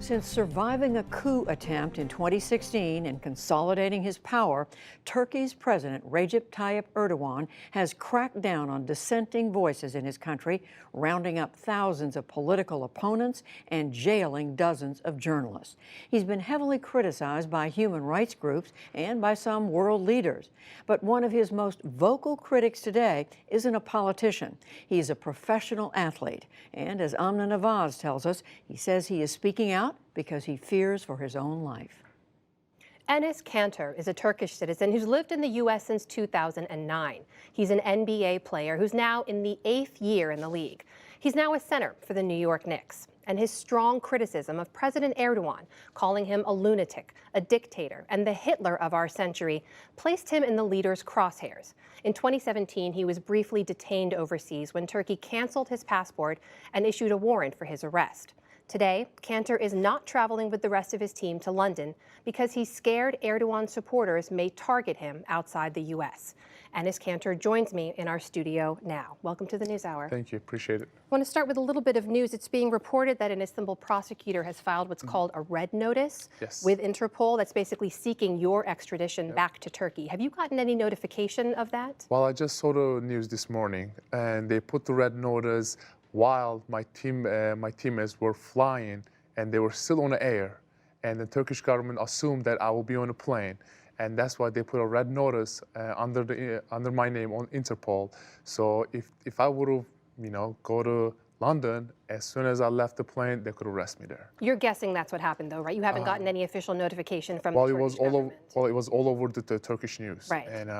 Since surviving a coup attempt in 2016 and consolidating his power, Turkey's President Recep Tayyip Erdogan has cracked down on dissenting voices in his country, rounding up thousands of political opponents and jailing dozens of journalists. He's been heavily criticized by human rights groups and by some world leaders. But one of his most vocal critics today isn't a politician. He's a professional athlete. And as Amna Nawaz tells us, he says he is speaking out because he fears for his own life. Enes Kanter is a Turkish citizen who's lived in the U.S. since 2009. He's an NBA player who's now in the 8th year in the league. He's now a center for the New York Knicks. And his strong criticism of President Erdogan, calling him a lunatic, a dictator, and the Hitler of our century, placed him in the leader's crosshairs. In 2017, he was briefly detained overseas when Turkey canceled his passport and issued a warrant for his arrest. Today, Kanter is not traveling with the rest of his team to London because he's scared Erdogan supporters may target him outside the U.S. Enes Kanter joins me in our studio now. Welcome to the NewsHour. Thank you. Appreciate it. I want to start with a little bit of news. It's being reported that an Istanbul prosecutor has filed what's called a red notice with Interpol that's basically seeking your extradition back to Turkey. Have you gotten any notification of that? Well, I just saw the news this morning, and they put the red notice while my teammates were flying, and they were still on the air. And the Turkish government assumed that I will be on a plane. And that's why they put a red notice under my name on Interpol. So if I would have, go to London, as soon as I left the plane, they could arrest me there. You're guessing that's what happened, though, right? You haven't gotten any official notification from the Turkish government? Well, it was all over the Turkish news. Right. And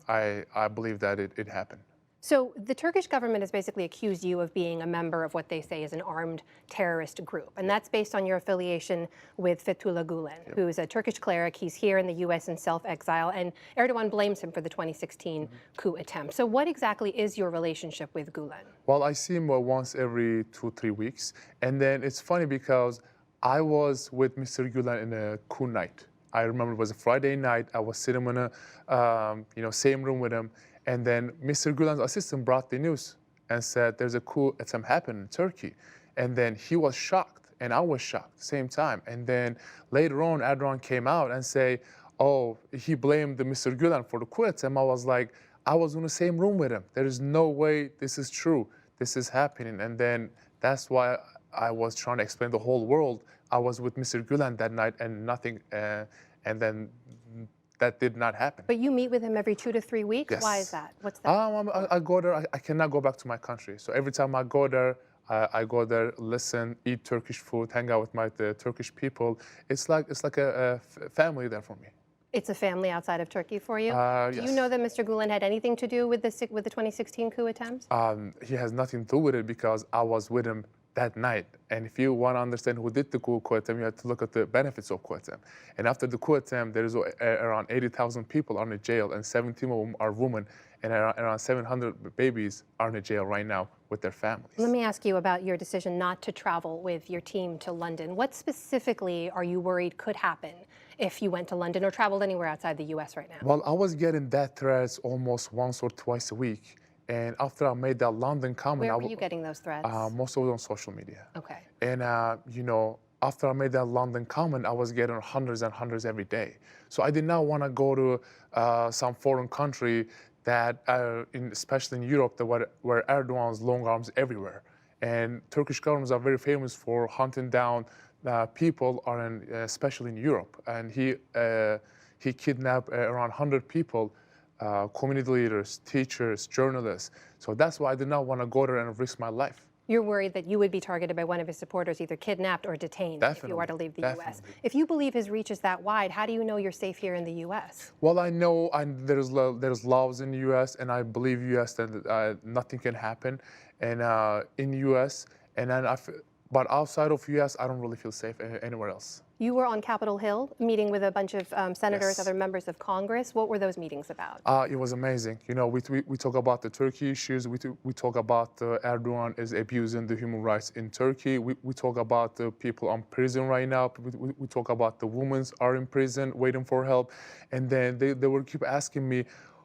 I believe that it happened. So the Turkish government has basically accused you of being a member of what they say is an armed terrorist group. And that's based on your affiliation with Fethullah Gulen, who is a Turkish cleric. He's here in the U.S. in self-exile. And Erdogan blames him for the 2016 coup attempt. So what exactly is your relationship with Gulen? Well, I see him once every 2-3 weeks. And then it's funny because I was with Mr. Gulen in a coup night. I remember it was a Friday night. I was sitting in a same room with him. And then Mr. Gulen's assistant brought the news and said there's a coup attempt happening in Turkey. And then he was shocked, and I was shocked at the same time. And then later on, Erdogan came out and say, oh, he blamed Mr. Gulen for the coup attempt. I was like, I was in the same room with him. There is no way this is true. This is happening. And then that's why I was trying to explain the whole world. I was with Mr. Gulen that night and nothing, and then that did not happen. But you meet with him every 2 to 3 weeks? Yes. Why is that? What's that? I go there, I cannot go back to my country. So every time I go there, I go there, listen, eat Turkish food, hang out with the Turkish people. It's like a family there for me. It's a family outside of Turkey for you? Do you Yes. know that Mr. Gulen had anything to do with the 2016 coup attempt? He has nothing to do with it because I was with him that night. And if you want to understand who did the coup attempt, you have to look at the benefits of coup attempt. And after the coup attempt, there is around 80,000 people are in jail, and 17 of them are women, and around 700 babies are in jail right now with their families. Let me ask you about your decision not to travel with your team to London. What specifically are you worried could happen if you went to London or traveled anywhere outside the U.S. right now? Well, I was getting death threats almost once or twice a week. And after I made that London comment, where were you getting those threats? Most of it on social media. Okay. And after I made that London comment, I was getting hundreds and hundreds every day. So I did not want to go to some foreign country that, especially in Europe, where Erdogan's long arms everywhere. And Turkish governments are very famous for hunting down people, especially in Europe. And he kidnapped around 100 people. Community leaders, teachers, journalists. So that's why I did not want to go there and risk my life. You're worried that you would be targeted by one of his supporters, either kidnapped or detained if you are to leave the U.S. If you believe his reach is that wide, how do you know you're safe here in the U.S.? Well, I know there's laws in the U.S. and I believe U.S. that nothing can happen, and in the U.S. and then but outside of U.S. I don't really feel safe anywhere else. You were on Capitol Hill meeting with a bunch of senators, other members of Congress. What were those meetings about? It was amazing. We talk about the Turkey issues. We talk about Erdogan is abusing the human rights in Turkey. We talk about the people in prison right now. We talk about the women are in prison waiting for help. And then they will keep asking me,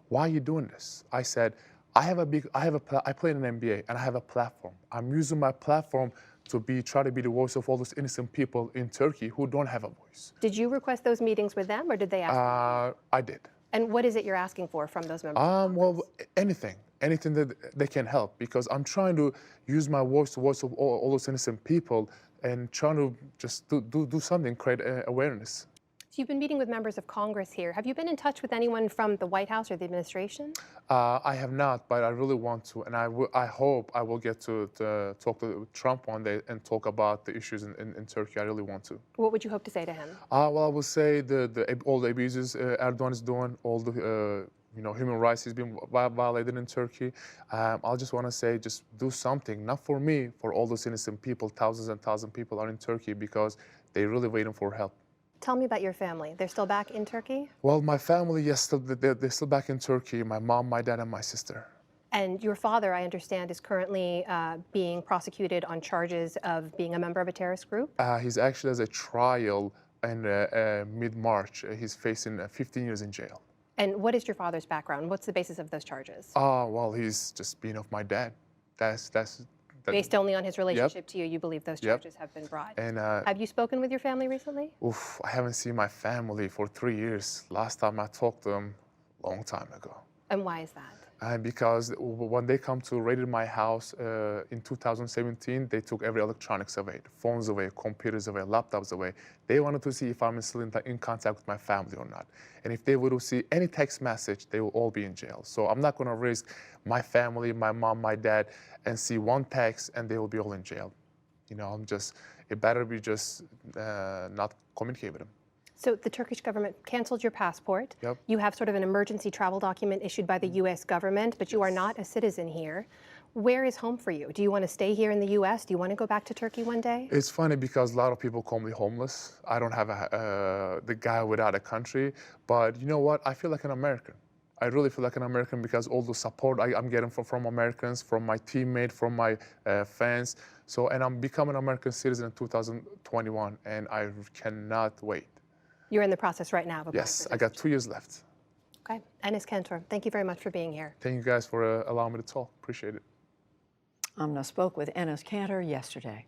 why are you doing this? I said, I play in an NBA and I have a platform. I'm using my platform try to be the voice of all those innocent people in Turkey who don't have a voice. Did you request those meetings with them, or did they ask you? I did. And what is it you're asking for from those members? Well, anything that they can help, because I'm trying to use my voice, the voice of all those innocent people, and trying to just do something, create awareness. So you've been meeting with members of Congress here. Have you been in touch with anyone from the White House or the administration? I have not, but I really want to, and I hope I will get to talk to Trump one day and talk about the issues in Turkey. I really want to. What would you hope to say to him? Well, I will say all the abuses Erdogan is doing, all the human rights is being violated in Turkey. I just want to say, just do something, not for me, for all those innocent people. Thousands and thousands of people are in Turkey because they're really waiting for help. Tell me about your family. They're still back in Turkey? Well, my family, yes, they're still back in Turkey. My mom, my dad, and my sister. And your father, I understand, is currently being prosecuted on charges of being a member of a terrorist group? He's actually has a trial in mid-March. He's facing 15 years in jail. And what is your father's background? What's the basis of those charges? Well, he's just being of my dad. Based only on his relationship to you, you believe those charges have been brought. And have you spoken with your family recently? I haven't seen my family for 3 years. Last time I talked to them, long time ago. And why is that? Because when they come to raided my house in 2017, they took every electronics away, the phones away, computers away, laptops away. They wanted to see if I'm still in contact with my family or not. And if they would see any text message, they will all be in jail. So I'm not going to risk my family, my mom, my dad, and see one text and they will be all in jail. It better be just not communicate with them. So the Turkish government canceled your passport. Yep. You have sort of an emergency travel document issued by the U.S. government, but you are not a citizen here. Where is home for you? Do you want to stay here in the U.S.? Do you want to go back to Turkey one day? It's funny because a lot of people call me homeless. I don't have the guy without a country, but you know what? I feel like an American. I really feel like an American because all the support I'm getting from Americans, from my teammates, from my fans. And I'm becoming an American citizen in 2021, and I cannot wait. You're in the process right now of applying. Yes, I got 2 years left. Okay. Enes Kantor, thank you very much for being here. Thank you guys for allowing me to talk. Appreciate it. Amna spoke with Enes Kantor yesterday.